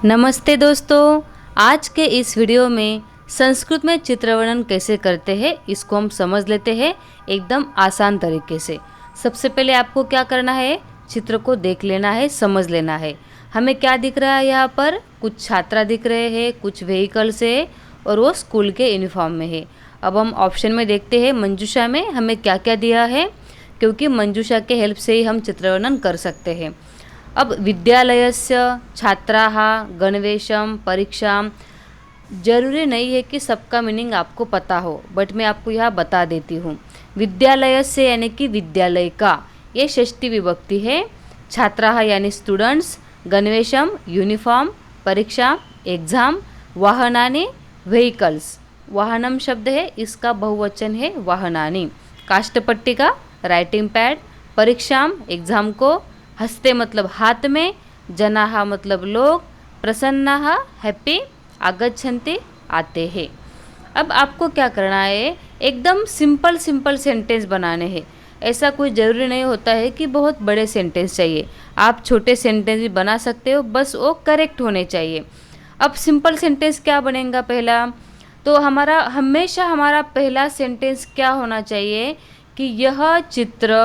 नमस्ते दोस्तों। आज के इस वीडियो में संस्कृत में चित्र वर्णन कैसे करते हैं इसको हम समझ लेते हैं एकदम आसान तरीके से। सबसे पहले आपको क्या करना है, चित्र को देख लेना है, समझ लेना है। हमें क्या दिख रहा है यहाँ पर, कुछ छात्रा दिख रहे हैं, कुछ व्हीकल्स है और वो स्कूल के यूनिफॉर्म में है। अब हम ऑप्शन में देखते हैं मंजूषा में हमें क्या क्या दिया है, क्योंकि मंजूषा के हेल्प से ही हम चित्र वर्णन कर सकते हैं। अब विद्यालयस्य छात्राः गणवेशम परीक्षाम, जरूरी नहीं है कि सबका मीनिंग आपको पता हो, बट मैं आपको यहाँ बता देती हूँ। विद्यालयस्य यानी कि विद्यालय का, ये षष्ठी विभक्ति है। छात्राः यानी स्टूडेंट्स, गणवेशम यूनिफॉर्म, परीक्षा एग्जाम, वाहनानि व्हीकल्स, वाहनम शब्द है इसका बहुवचन है वाहनानि, काष्ठपट्टिका राइटिंग पैड, परीक्षाम एग्जाम को, हस्ते मतलब हाथ में, जनाहा मतलब लोग, प्रसन्नाः हैप्पी, आगच्छन्ति आते हैं। अब आपको क्या करना है, एकदम सिंपल सेंटेंस बनाने हैं। ऐसा कोई ज़रूरी नहीं होता है कि बहुत बड़े सेंटेंस चाहिए, आप छोटे सेंटेंस भी बना सकते हो, बस वो करेक्ट होने चाहिए। अब सिंपल सेंटेंस क्या बनेगा पहला, तो हमेशा हमारा पहला सेंटेंस क्या होना चाहिए कि यह चित्र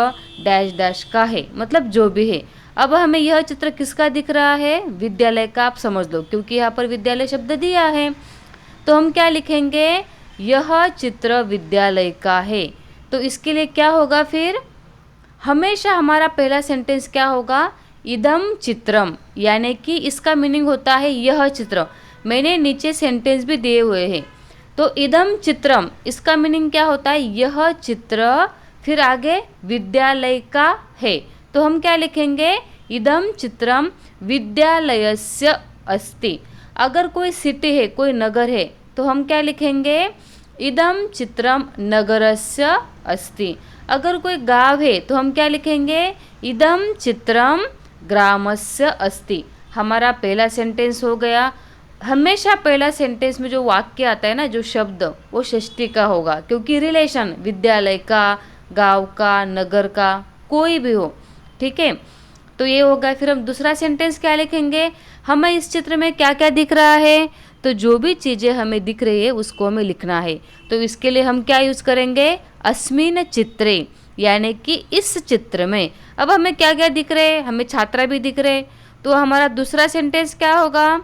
डैश डैश का है, मतलब जो भी है। अब हमें यह चित्र किसका दिख रहा है, विद्यालय का, आप समझ लो, क्योंकि यहाँ पर विद्यालय शब्द दिया है। तो हम क्या लिखेंगे, यह चित्र विद्यालय का है। तो इसके लिए क्या होगा फिर, हमेशा हमारा पहला सेंटेंस क्या होगा, इदम चित्रम, यानी कि इसका मीनिंग होता है यह चित्र। मैंने नीचे सेंटेंस भी दिए हुए हैं। तो इदम चित्रम, इसका मीनिंग क्या होता है, यह चित्र, फिर आगे विद्यालय का है। तो हम क्या लिखेंगे, इदम चित्रम विद्यालयस्य अस्ति। अगर कोई सिटी है, कोई नगर है, तो हम क्या लिखेंगे, इदम चित्रम नगरस्य अस्ति। अगर कोई गांव है तो हम क्या लिखेंगे, इदम चित्रम ग्रामस्य अस्ति। हमारा पहला सेंटेंस हो गया। हमेशा पहला सेंटेंस में जो वाक्य आता है ना, जो शब्द, वो षष्ठी का होगा, क्योंकि रिलेशन विद्यालय का, गांव का, नगर का, कोई भी हो, ठीक है। तो ये होगा। फिर हम दूसरा सेंटेंस क्या लिखेंगे, हमें इस चित्र में क्या क्या दिख रहा है, तो जो भी चीज़ें हमें दिख रही है उसको हमें लिखना है। तो इसके लिए हम क्या यूज़ करेंगे, अस्मिन् चित्रे, यानी कि इस चित्र में। अब हमें क्या क्या दिख रहे हैं, हमें छात्रा भी दिख रहे, तो हमारा दूसरा सेंटेंस क्या होगा,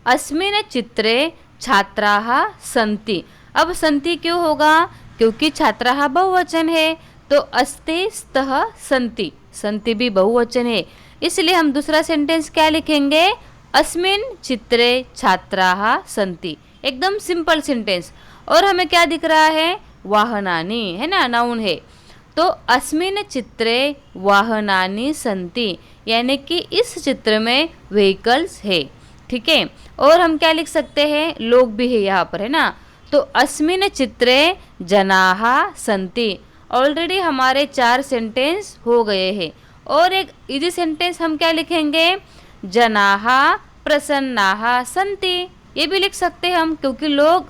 अस्मिन् चित्रे छात्राः सन्ति। अब सन्ति क्यों होगा, क्योंकि छात्राः बहुवचन है, तो अस्ति स्तः सन्ति, सन्ति भी बहुवचन है, इसलिए हम दूसरा सेंटेंस क्या लिखेंगे, अस्मिन् चित्रे छात्राः सन्ति। एकदम सिंपल सेंटेंस। और हमें क्या दिख रहा है, वाहनानि है ना, नाउन है। तो अस्मिन् चित्रे वाहनानि सन्ति, यानी कि इस चित्र में व्हीकल्स है, ठीक है। और हम क्या लिख सकते हैं, लोग भी है यहाँ पर, है ना। तो अस्मिन् चित्रे जनाः सन्ति। ऑलरेडी हमारे 4 सेंटेंस हो गए हैं। और एक इजी सेंटेंस हम क्या लिखेंगे, जनाः प्रसन्नाः सन्ति। ये भी लिख सकते हैं हम, क्योंकि लोग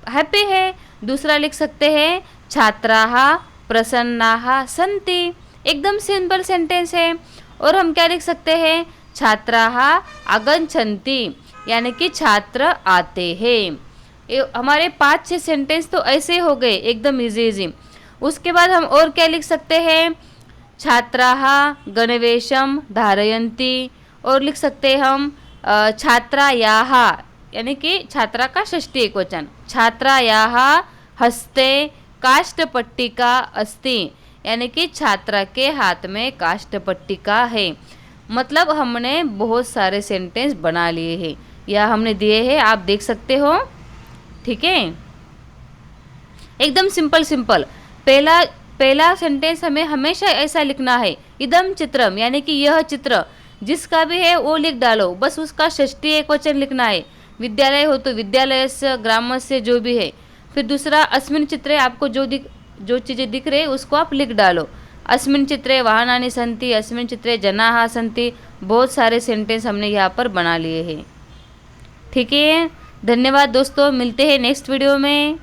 हैप्पी है। दूसरा लिख सकते हैं, छात्राः प्रसन्नाः सन्ति। एकदम सिंपल सेंटेंस है। और हम क्या लिख सकते हैं, छात्राः आगच्छन्ति, यानी कि छात्र आते हैं। हमारे 5-6 सेंटेंस तो ऐसे हो गए, एकदम इजी। उसके बाद हम और क्या लिख सकते हैं, छात्राः गणवेशम धारयन्ति। और लिख सकते हैं हम छात्रायाः, यानी कि छात्रा का षष्ठी एकवचन, छात्रायाः हस्ते काष्ठपट्टिका अस्ति, यानी कि छात्रा के हाथ में काष्ठपट्टिका है। मतलब हमने बहुत सारे सेंटेंस बना लिए हैं, या हमने दिए हैं, आप देख सकते हो, ठीक है। एकदम सिंपल। पहला सेंटेंस हमें हमेशा ऐसा लिखना है, इदम चित्रम, यानी कि यह चित्र, जिसका भी है वो लिख डालो, बस उसका षष्ठी एकवचन लिखना है। विद्यालय हो तो विद्यालयस्य, ग्रामस्य, जो भी है। फिर दूसरा अस्मिन् चित्रे, आपको जो चीज़ें दिख रही है उसको आप लिख डालो। अस्मिन् चित्रे वाहनानि सन्ति, अस्मिन् चित्रे जनाः सन्ति। बहुत सारे सेंटेंस हमने यहाँ पर बना लिए हैं, ठीक है। धन्यवाद दोस्तों, मिलते हैं नेक्स्ट वीडियो में।